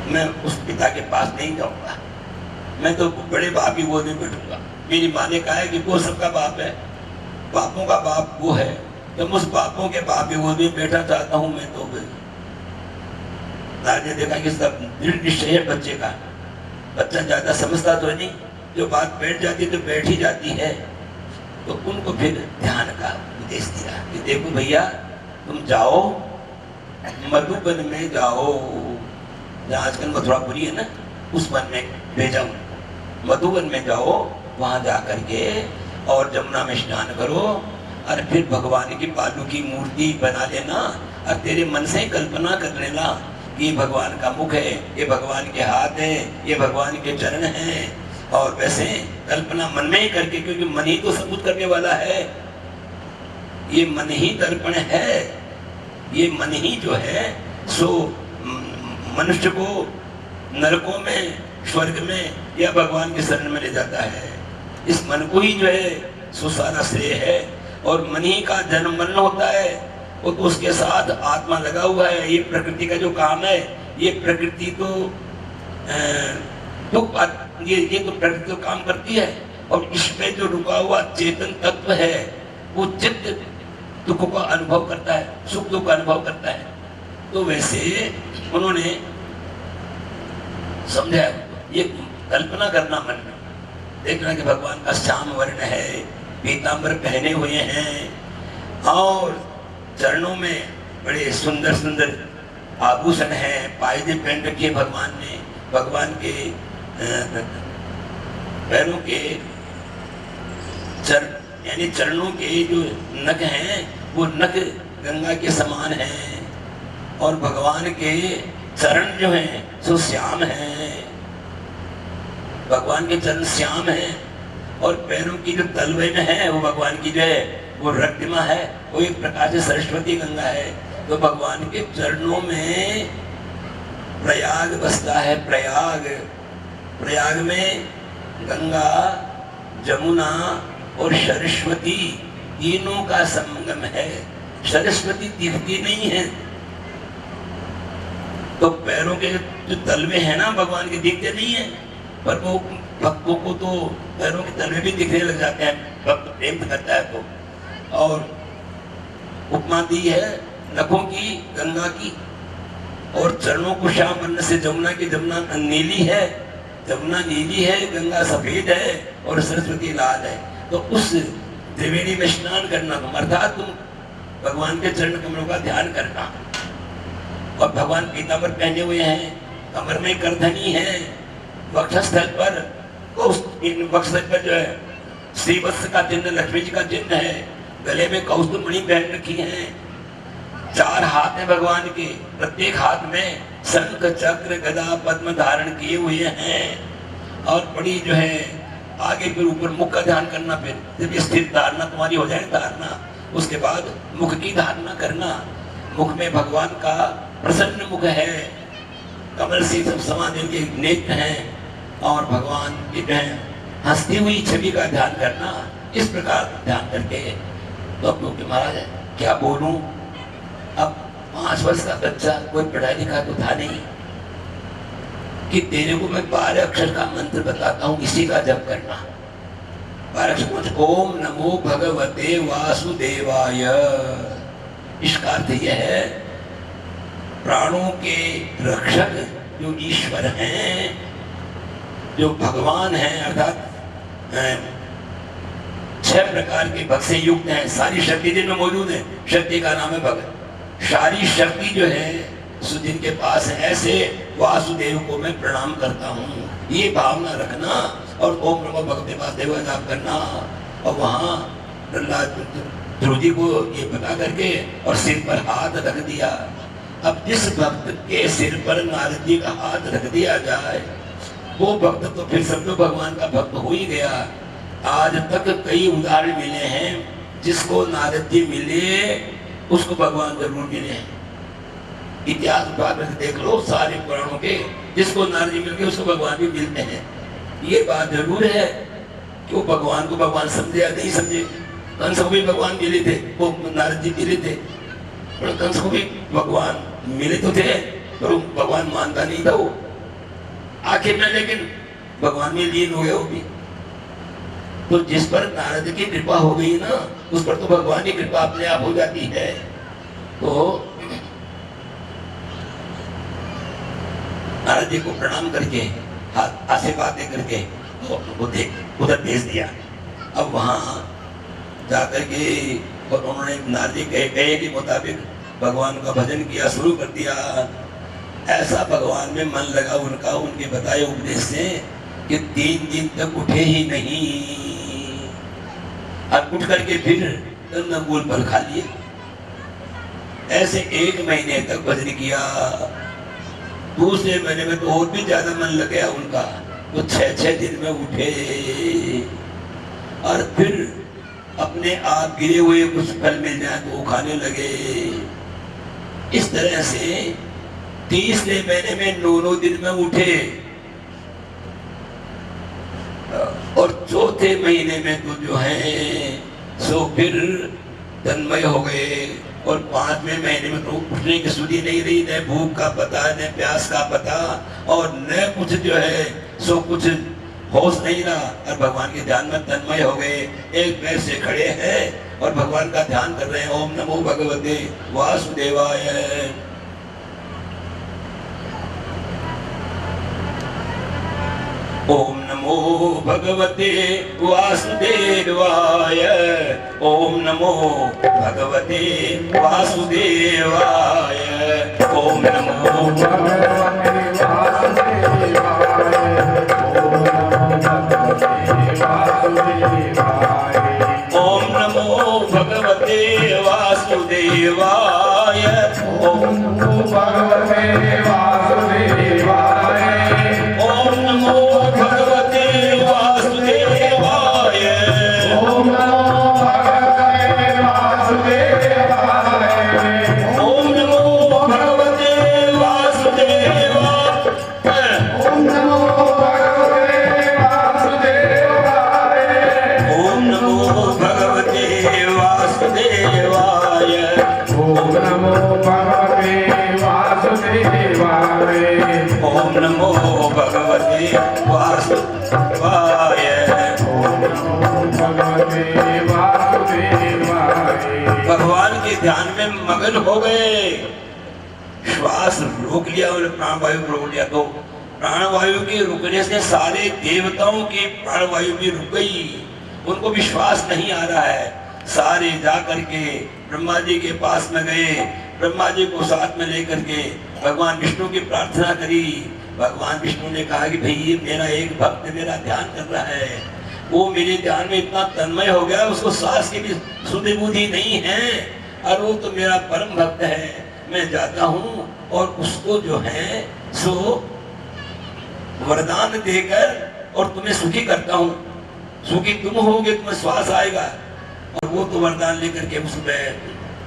मैं उस पिता के पास नहीं जाऊंगा, मैं तो बड़े बाप की गोद में बैठूंगा। मेरी माँ ने कहा है कि वो सबका बाप है, बापों का बाप वो है, जब उस बापों के बाप की गोद में बैठा चाहता हूँ मैं। तो ने देखा कि सब दृढ़ निश्चय है बच्चे का, बच्चा ज्यादा समझता तो नहीं, जो बात बैठ जाती है तो बैठ ही जाती है। तो उनको फिर ध्यान का उपदेश दिया कि देखो भैया, तुम जाओ मधुबन में जाओ, जहाँ आजकल मथुरापुरी है ना, उस वन में भेजा हूँ। मधुबन में जाओ, वहां जा करके और जमुना में स्नान करो, और फिर भगवान की बालू की मूर्ति बना लेना, और तेरे मन से कल्पना कर लेना ये भगवान का मुख है, ये भगवान के हाथ है, ये भगवान के चरण हैं। और वैसे कल्पना मन में ही करके, क्योंकि मन ही तो सब कुछ करने वाला है, ये मन ही दर्पण है, ये मन ही जो है सो मनुष्य को नरकों में, स्वर्ग में या भगवान के शरण में ले जाता है। इस मन को ही जो है सो सारा श्रेय है, और मन ही का जन्म मरण होता है, और तो उसके साथ आत्मा लगा हुआ है। ये प्रकृति का जो काम है, ये प्रकृति तो ये तो प्रकृति तो काम करती है, और इसमें जो रुका हुआ चेतन तत्व है वो चित्त दुख का अनुभव करता है, सुख दुख का अनुभव करता है। तो वैसे उन्होंने समझा, ये कल्पना करना मन में, देखना कि भगवान का श्याम वर्ण है, पीतांबर पहने हुए हैं, और चरणों में बड़े सुंदर सुंदर आभूषण हैं, पायदे पहन रखे भगवान ने, भगवान के पैरों के यानी चरणों के जो नख हैं वो नख गंगा के समान हैं, और भगवान के चरण जो हैं सो श्याम हैं, भगवान के चरण श्याम हैं, और पैरों की जो तलवैन है वो भगवान की जो है वो रक्तिमा है, वो एक प्रकार से सरस्वती गंगा है। तो भगवान के चरणों में प्रयाग बसता है, प्रयाग में गंगा, जमुना और सरस्वती तीनों का संगम है। सरस्वती दिखती नहीं है, तो पैरों के जो तलवे हैं ना भगवान के दिखते नहीं है, पर वो भक्तों को तो पैरों के तलवे भी दिखने लग जाते हैं, भक्त प्रेम करता है तो। और उपमा दी है नखों की गंगा की, और चरणों को श्याम वर्ण से जमुना की, जमुना नीली है, जमुना नीली है, गंगा सफेद है, और सरस्वती लाल है। तो उस त्रिवेणी में स्नान करना, अर्थात तुम भगवान के चरण कमलों का ध्यान करना। और भगवान पीतांबर पहने हुए हैं, कमर में करधनी है, वक्षस्थल पर वक्षस्थल पर जो है श्रीवत्स का चिन्ह, लक्ष्मी जी का चिन्ह है, गले में कौस्तुभ मणि पहन रखी है, 4 हाथ है भगवान के, प्रत्येक हाथ में शंख चक्र गदा पद्म धारण किए हुए हैं, और बड़ी जो है आगे फिर ऊपर मुख का ध्यान करना, फिर जब स्थिर धारणा तुम्हारी हो जाए धारणा, उसके बाद मुख की धारणा करना। मुख में भगवान का प्रसन्न मुख है, कमल से सब समाधि के नेत्र हैं, और भगवान की जो है हंसती हुई छवि का ध्यान करना। इस प्रकार ध्यान करके तो क्योंकि महाराज क्या बोलूं, अब 5 वर्ष का बच्चा, कोई पढ़ाई लिखा तो था नहीं, कि तेरे को मैं 12 अक्षर का मंत्र बताता हूँ, इसी का जप करना। 12 अक्षर, ओम नमो भगवते वासुदेवाय। इसका अर्थ यह है, प्राणों के रक्षक जो ईश्वर हैं, जो भगवान हैं, अर्थात 6 प्रकार के भक्त से युक्त हैं, सारी शक्ति जिनमें मौजूद है, शक्ति का नाम है भक्त। सारी शक्ति जो है सुदिन के पास है, ऐसे वासुदेव को मैं प्रणाम करता हूँ, ये भावना रखना, और ओम नमो भगवते वासुदेव जाप करना। और वहाँ प्रहलाद ध्रुव जी को ये बता करके और सिर पर हाथ रख दिया। अब जिस भक्त के सिर पर नारद जी का हाथ रख दिया जाए, वो भक्त तो फिर समझो भगवान का भक्त हो ही गया। आज तक कई उदाहरण मिले हैं, जिसको नारद जी मिले उसको भगवान जरूर मिले हैं। इतिहास भागवत देख लो, सारे पुराणों के, जिसको नारद जी मिल गए उसको भगवान भी मिलते हैं। ये बात जरूर है कि वो भगवान को भगवान समझे या नहीं समझे। कंस को भी भगवान मिले थे, वो नारद जी मिले थे, पर कंस को भी भगवान मिले तो थे, पर भगवान मानता नहीं था वो। आखिर में लेकिन भगवान में लीन हो गए वो भी। तो जिस पर नारद की कृपा हो गई ना, उस पर तो भगवान की कृपा अपने आप हो जाती है। तो नारद जी को प्रणाम करके आशीर्वाद दे करके उधर भेज दिया। अब वहां जाकर के और उन्होंने नारद जी कहे के मुताबिक भगवान का भजन किया, शुरू कर दिया। ऐसा भगवान में मन लगा उनका, उनके बताए उपदेश से, कि 3 दिन तक उठे ही नहीं। और उठ करके फिर कंदमूल फल खा लिए। ऐसे 1 महीने तक भजन किया। दूसरे महीने में तो और भी ज्यादा मन लग गया उनका, वो 6-6 दिन में उठे और फिर अपने आप गिरे हुए कुछ फल मिल जाए तो वो खाने लगे। इस तरह से तीसरे महीने में 9 दिन में उठे और चौथे महीने में तो जो है सो फिर तन्मय हो गए। और 5वें महीने में तो उठने की सुधी नहीं रही, न भूख का पता, न प्यास का पता, और न कुछ जो है सो कुछ होश नहीं रहा, और भगवान के ध्यान में तन्मय हो गए। एक पैर से खड़े हैं और भगवान का ध्यान कर रहे हैं। ओम नमो भगवते वासुदेवाय। ओम नमो भगवते वासुदेवाय। ओम नमो भगवते वासुदेवाय। ओम नमो भगवते वासुदेवाय। ओम नमो भगवते वासुदेवाय। ओम नमो भगवते वासुदेवाय। ओम नमो भगवते वासुदेवाय। ओम नमो भगवते वासुदेवाय। ओम नमो भगवते वासुदेवाय। ओम नमो भगवते वासुदेवाय। ओम नमो भगवते वासुदेवाय। ओम नमो भगवते वासुदेवाय। ओम नमो भगवते वासुदेवाय। ओम नमो भगवते वासुदेवाय। भगवान के ध्यान में मगन हो गए। श्वास रोक लिया और प्राणवायु रोक लिया, तो प्राणवायु के रुकने से सारे देवताओं की प्राणवायु भी रुक गई। उनको विश्वास नहीं आ रहा है। सारे जा करके ब्रह्मा जी के पास में गए। ब्रह्मा जी को साथ में लेकर के भगवान विष्णु की प्रार्थना करी। भगवान विष्णु ने कहा कि भाई ये मेरा एक भक्त मेरा ध्यान कर रहा है, वो मेरे ध्यान में इतना तन्मय हो गया, उसको सांस की भी सुधि बुद्धि नहीं है, और वो तो मेरा परम भक्त है। मैं जाता हूँ और उसको जो है सो वरदान देकर और तुम्हें सुखी करता हूँ। सुखी तुम होगे, तुम्हें श्वास आएगा, और वो तो वरदान लेकर के उसमें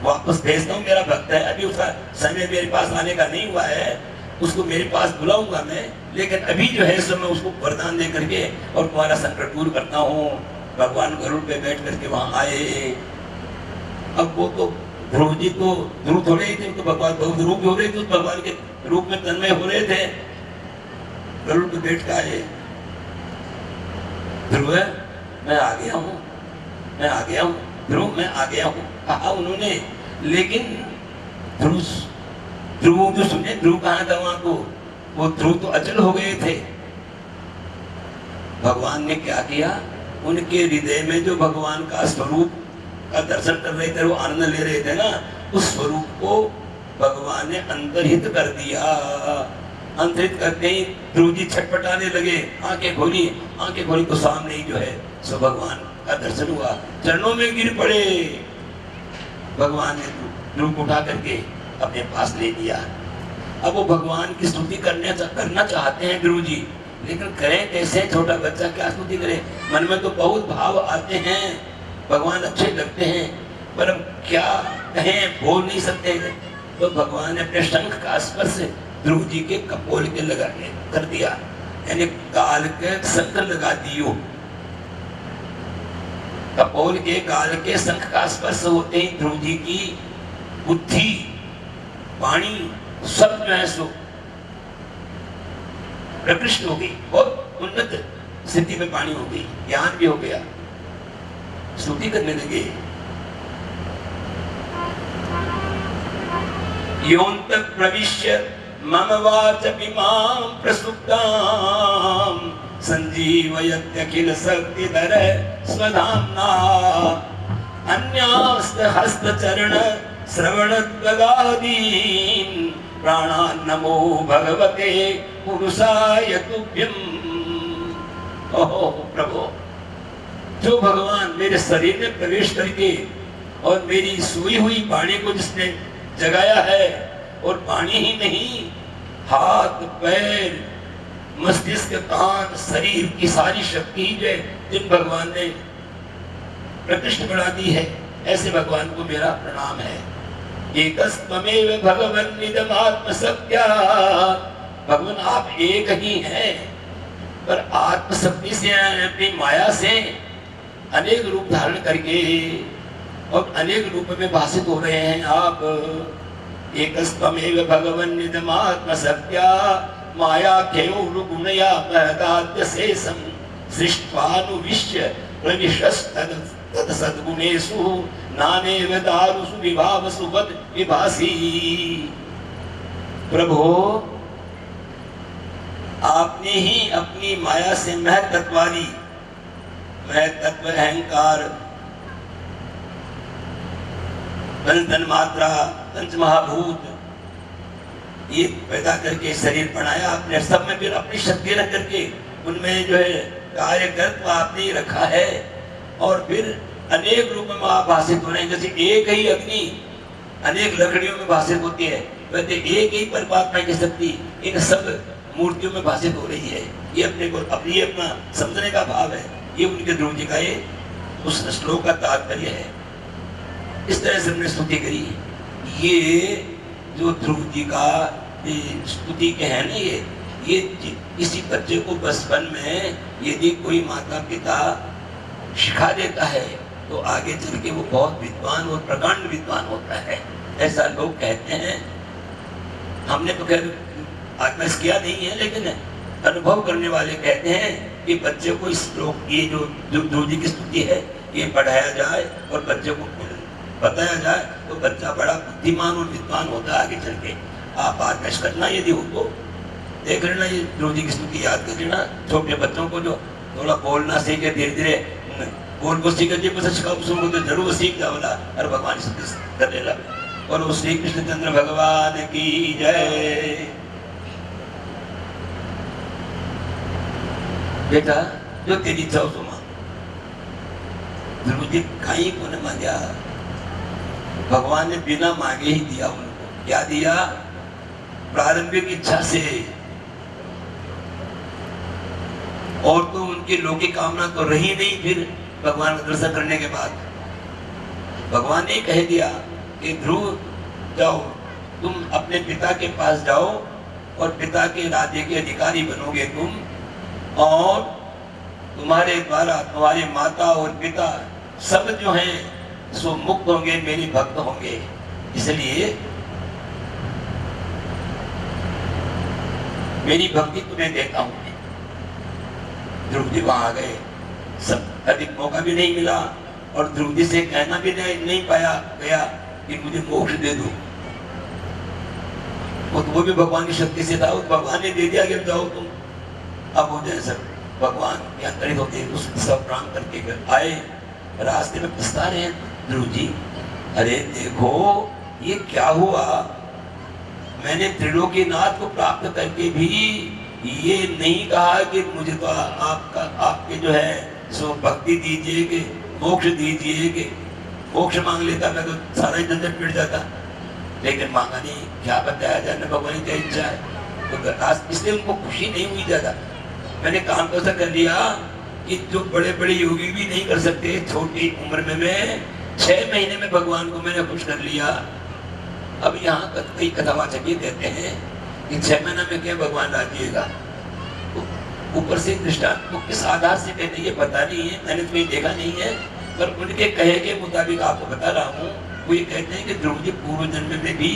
वापस भेजता हूँ। मेरा भक्त है, अभी उसका समय मेरे पास आने का नहीं हुआ है, उसको मेरे पास बुलाऊंगा मैं, लेकिन अभी जो है सो मैं उसको वरदान दे करके और तुम्हारा संकट दूर करता हूँ। भगवान गरुड़ पे बैठ करके वहां आए। अब वो तो ध्रुव जी तो ध्रुव थोड़े ही थे, तो भगवान बहुत रूप हो रहे थे, भगवान के रूप में तन्मय हो रहे थे। गरुड़ पे बैठ के आए, ध्रुव मैं आ गया हूँ, मैं आ गया हूँ, ध्रुव मैं आ गया हूँ कहा उन्होंने। लेकिन ध्रुव जो सुने, ध्रुव कहाँ था वहां को, वो ध्रुव तो अचल हो गए थे। भगवान ने क्या किया, उनके हृदय में जो भगवान का स्वरूप का दर्शन कर रहे थे, वो आनंद ले रहे थे ना, उस स्वरूप को भगवान ने अंतर्हित कर दिया। अंतरित करते ही ध्रुव जी छटपटाने लगे। आंखें खोली तो सामने ही जो है सो भगवान का दर्शन हुआ। चरणों में गिर पड़े। भगवान ने ध्रुव को उठा करके अपने पास ले लिया। अब वो भगवान की स्तुति करना चाहते हैं ध्रुव जी, लेकिन करें कैसे? छोटा बच्चा क्या स्तुति करे? मन में तो बहुत भाव आते हैं, भगवान अच्छे लगते हैं, पर हम क्या कहें, बोल नहीं सकते। तो भगवान ने अपने शंख का स्पर्श ध्रुव जी के कपोल के लगाने कर दिया, यानी काल के शंख लगा दियो। कपोल के काल के शंख का स्पर्श होते ही ध्रुव जी की बुद्धि, वाणी सब जो है सो प्रकृष्ट हो गई, बहुत उन्नत स्थिति में वाणी हो गई, ज्ञान भी हो गया, स्तुति करने लगे। योऽन्तः प्रविश्य मम वाचमिमां प्रसुप्तां संजीवयत्यखिल शक्तिधर स्वधाम्ना अन्यास्तहस्तचरण श्रवणत्वगादीन् प्राणान् नमो भगवते पुरुषाय तुभ्यम्। ओहो प्रभु, जो भगवान मेरे शरीर में प्रवेश करके और मेरी सोई हुई वाणी को जिसने जगाया है, और वाणी ही नहीं, हाथ पैर मस्तिष्क कान शरीर की सारी शक्ति जो जिन भगवान ने प्रतिष्ठ बढ़ा दी है, ऐसे भगवान को मेरा प्रणाम है। एकस्त्वमेव भगवन्निदम् आत्मसत्यात्, भगवान आप एक ही हैं, पर आत्मशक्ति से अपनी माया से अनेक रूप धारण करके और अनेक रूप में भाषित हो रहे हैं आप। एकस्त्वमेव भगवन्निदम् आत्मसत्यात् मायाख्यो गुणया महदाद्य शेषं सृष्ट्वानुविश्य प्रविशस्तत्सद्गुणेषु नानेव दारुषु विभावसु वद विभासी। प्रभु, आपने ही अपनी माया से महत्त्वादी, महत्त्व अहंकार, तन मात्रा, पंच महाभूत ये पैदा करके शरीर बनाया आपने, सब में फिर अपनी शक्ति रख करके उनमें जो है कार्यकर्त्व आपने ही रखा है, और फिर अनेक रूप में आप भाषित हो रहे हैं। जैसे एक ही अग्नि अनेक लकड़ियों में भाषित होती है, वैसे एक ही परमात्मा की शक्ति इन सब मूर्तियों में भाषित हो रही है। ये अपने को अपनी अपना समझने का भाव है। ये उनके ध्रुव जी का ये उस श्लोक का तात्पर्य है। इस तरह से हमने स्तुति करी। ये जो ध्रुव जी का स्तुति के है ना, ये किसी बच्चे को बचपन में यदि कोई माता पिता सिखा देता है तो आगे चल के वो बहुत विद्वान और प्रकांड विद्वान होता है, ऐसा लोग कहते हैं। हमने तो खैर आत्मस किया नहीं है, लेकिन अनुभव करने वाले कहते हैं कि बच्चे को इस श्लोक ये जो ध्रुव जी की स्तुति है ये पढ़ाया जाए और बच्चे को बताया जाए तो बच्चा बड़ा बुद्धिमान और विद्वान होता है आगे चल के। आप आत्मस करना, यदि हो तो देख लेना, ये ध्रुव जी की स्तुति याद कर लेना। छोटे बच्चों को जो थोड़ा बोलना सीखे, धीरे धीरे बोल को सीख तो जरूर सीख जाओला और भगवान कर लेना। और वो श्री कृष्ण चंद्र भगवान की जय। बेटा जो तेरी इच्छा हो सुमा, ध्रुव जी कहीं को न मांगा, भगवान ने बिना मांगे ही दिया उनको। क्या दिया? प्रारंभिक इच्छा से, और तो उनकी लौकिक कामना तो रही नहीं। फिर भगवान का दर्शन करने के बाद भगवान ने कह दिया कि ध्रुव जाओ, तुम अपने पिता के पास जाओ और पिता के राज्य के अधिकारी बनोगे तुम, और तुम्हारे द्वारा तुम्हारे माता और पिता सब जो हैं सो मुक्त होंगे, मेरे भक्त होंगे। इसलिए मेरी भक्ति तुम्हें देता हूं। ध्रुव जी वहां आ गए, सब अधिक मौका भी नहीं मिला और ध्रुव जी से कहना भी नहीं पाया गया कि मुझे मोक्ष दे दो। वो भी भगवान की शक्ति से था, भगवान ने दे दिया कि जाओ तुम। अब हो जाए सब भगवान के अंतरित होते उसको सब प्रणाम करके आए। रास्ते में पछता रहे हैं ध्रुव जी, अरे देखो ये क्या हुआ, मैंने त्रिलोकीनाथ को प्राप्त करके भी ये नहीं कहा कि मुझे तो आपके जो है सो भक्ति दीजिए, कि मोक्ष दीजिए, कि मोक्ष मांग लेता मैं तो सारा ही झंझट मिट जाता, लेकिन मांगा नहीं। क्या बताया जाए, भगवान की क्या इच्छा है, तो इसलिए उनको खुशी नहीं हुई ज्यादा। मैंने काम तो ऐसा कर लिया कि जो बड़े बड़े योगी भी नहीं कर सकते, छोटी उम्र में मैं 6 महीने में भगवान को मैंने खुश कर लिया। अब यहाँ कई कथावाचक ये कहते हैं कि 6 महीना में क्या भगवान राजिएगा, ऊपर से दृष्टांत को किस आधार से कहते हैं ये पता नहीं है, मैंने तो देखा नहीं है, पर उनके कहे के मुताबिक आपको बता रहा हूँ। वो ये कहते हैं कि ध्रुव जी पूर्व जन्म में भी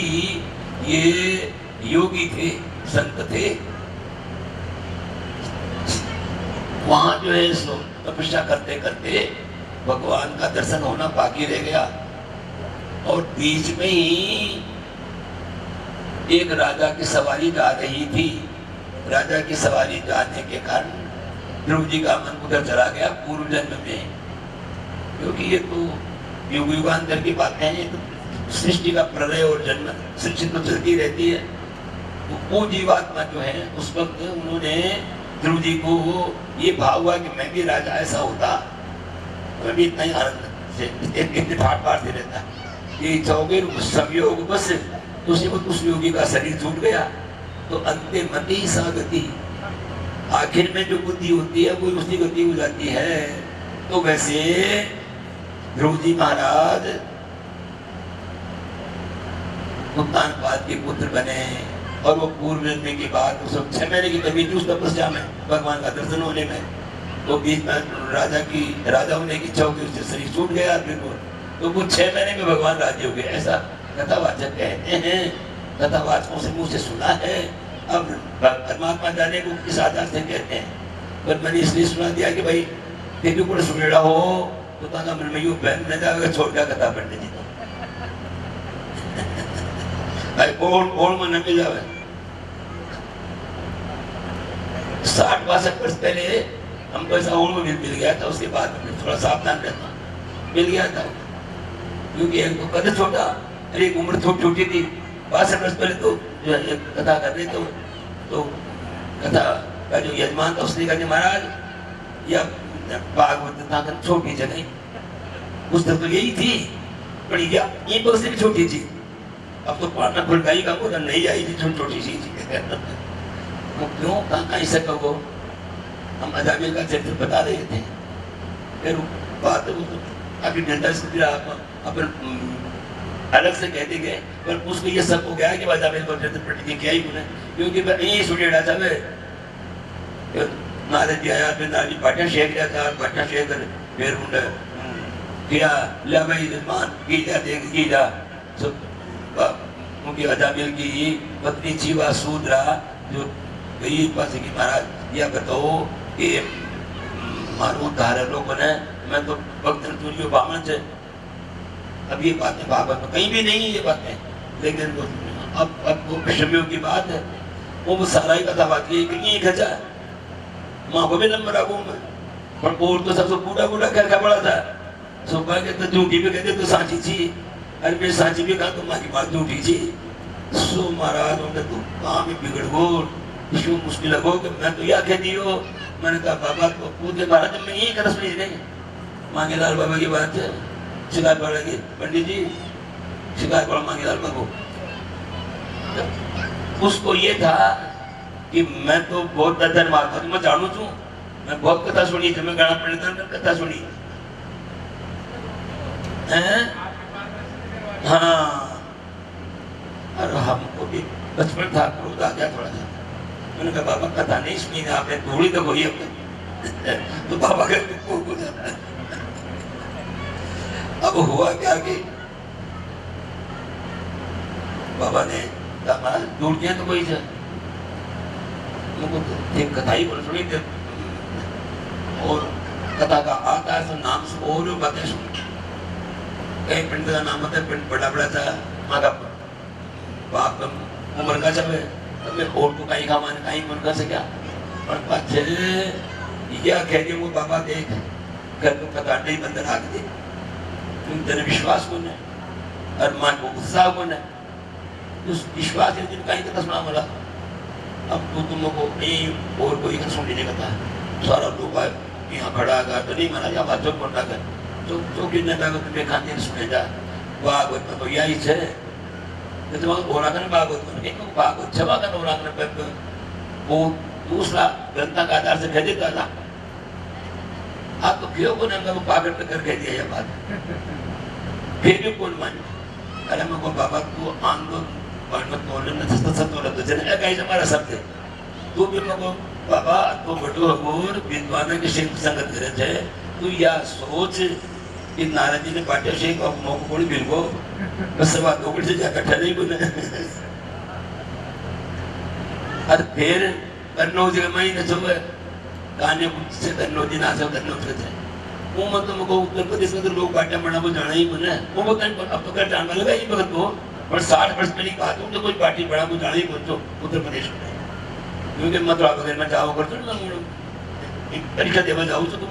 ये योगी थे, संत थे, वहां जो है सो तपस्या करते करते भगवान का दर्शन होना बाकी रह गया। और बीच में ही एक राजा की सवारी जा रही थी। राजा की सवारी जाने के कारण ध्रुव जी का मन उधर चला गया पूर्व जन्म में, क्योंकि ये तो युग युगांतर की बातें हैं, तो सृष्टि का प्रलय और जन्म सृष्टि तो चलती रहती है। तो वो जीवात्मा जो है उस वक्त उन्होंने ध्रुव जी को ये भाव हुआ कि मैं भी राजा ऐसा होता, मैं भी इतना ही आनंद से ठाट बाट से रहता। ये इच्छा हो गई संयोग बस, उसी वक्त उस योगी का शरीर छूट गया। तो अंते मति सा गति, आखिर में जो बुद्धि होती है वो उसकी गति हो जाती है। तो वैसे ध्रुव जी महाराज उत्तानपाद के पुत्र बने और वो पूर्व जन्म की बात उस 6 महीने की कमी थी उस तपस्या में भगवान का दर्शन होने में। तो बीच में राजा होने की इच्छा होगी, उससे शरीर छूट गया आदमी को। तो वो 6 महीने में भगवान राजी हो गए, ऐसा कथावाचक कहते हैं। कथावाचकों से मुंह से सुना है। अब परमात्मा जाने को किस आधार से कहते हैं, पर मैंने इसलिए सुना दिया कि भाई फिर भी कोई सुनेड़ा हो तो ताना मन में यूं बहन न जाएगा, छोड़ दिया कथा पढ़ने जी तो भाई कौन मन में जावे। 60-62 वर्ष पहले हमको ऐसा ओढ़ में मिल गया था। उसके बाद में थोड़ा सावधान रहता मिल गया था, क्योंकि एक तो कद छोटा, अरे एक उम्र छोटी थी। 62 वर्ष पहले तो जो है कथा कर रहे तो कथा का जो यजमान था उसने कहा महाराज या भागवत कथा कर छोटी जगह उस तक तो यही थी, बड़ी क्या ये बस से भी छोटी थी। अब तो पाना खुल गई का बोला नहीं आई थी छोटी सी वो क्यों कहाँ ऐसा कहो। हम अजामिल का चरित्र बता रहे थे, फिर बात अभी डंडा से अपन अलग से कहते गए, पर उसको ये सब हो गया कि अजामिल को चरित्र पढ़ने क्या ही बोले, क्योंकि यही सुनेड़ा था वे नारे दिया यार फिर नारी पाटा शेख जाता पाटा शेख फिर उन्हें किया ले भाई मान गीता देख गीता उनकी अजामिल की पत्नी जीवा सूद्रा जो गई पास की महाराज यह बताओ कि मारू धारा लोगों ने मैं तो भक्त तुझे बामन से। अब ये बातें भागवत में कहीं भी नहीं है ये बातें, लेकिन अब वो विषमियों की बात है। वो सारा ही कथा बात की कि खचा माँ को भी नंबर आगू में, पर बोल तो सबसे बूढ़ा क्या बड़ा था। सुबह के तो झूठी भी कहते तो सांची थी, अरे मैं सांची भी कहा तो माँ की बात झूठी थी। सो महाराज उन्हें तो काम ही बिगड़ गो, इसको मुश्किल लगो कि मैं तो यह कह दियो। मैंने कहा बाबा को पूछे महाराज मैं यही कर सुनी नहीं मांगेलाल बाबा की बात है, शिकायत पड़ेगी पंडित जी शिकायत पड़ा मांगेलाल बाबू। उसको ये था कि मैं तो बहुत दर्जन मारता हूँ, मैं जानू छू, मैं बहुत कथा सुनी, जब मैं गाना पढ़ता हूँ कथा सुनी हाँ। और हमको भी बचपन था क्रोध आ गया थोड़ा सा। मैंने कहा बाबा कथा नहीं सुनी आपने थोड़ी तो वही तो बाबा का हो जाता है। अब हुआ क्या कि बाबा ने कहा दूर दिया तो कोई एक कथा ही बोल सुनी थी और कथा का आता है तो नाम से और बातें सुनी। कहीं पिंड का नाम होता है, पिंड बड़ा था, माँ का बाप उम्र का जब मैं और तो कहीं का मान कहीं मन का से क्या और बच्चे यह कह दिया वो बाबा देख घर को कथा नहीं बंद रख दे, तुम तेरे विश्वास को नहीं और माँ को उत्साह को नहीं, उस विश्वास के दिन कहीं कथा सुना मला। अब तो तुमको नहीं और कोई का सुनने नहीं कथा, सारा लोग यहाँ खड़ा था तो नहीं माना या बात बोल रहा तो कितने का तुम्हें खाने सुने जा भागवत में तो यही है तो घोड़ा कर भागवत में एक भागवत छवा कर घोड़ा कर वो दूसरा ग्रंथा का आधार से कह देता था। आप तो क्यों को नहीं पागल कर कह दिया ये बात, फिर भी कौन माने। अरे मैं को बाबा तू आंदोलन पांडव तोलन में सत्य तो जन है हमारा शब्द है तू भी मको बाबा तो बटो और विद्वान के शिव संगत करे थे तू या सोच कि नाराज जी ने पाटे शेख और मौको कोड़ी बिल्को बस बात दो से जाकर ठहरे ही बने। और फिर करनो जगह में ही न चुके काने से धन्नो दिन आसे धन्नो थे वो मत तो मको उत्तर प्रदेश में तो लोग बाटा मना को जाना ही बना वो बकन अब तो कर जान लगा ही भगत को पर 60 वर्ष पहले बात हूं तो कोई पार्टी बड़ा को जाना ही बोलतो उत्तर प्रदेश में क्योंकि मथुरा वगैरह में जाओ करतो ना परीक्षा देवा जाओ तो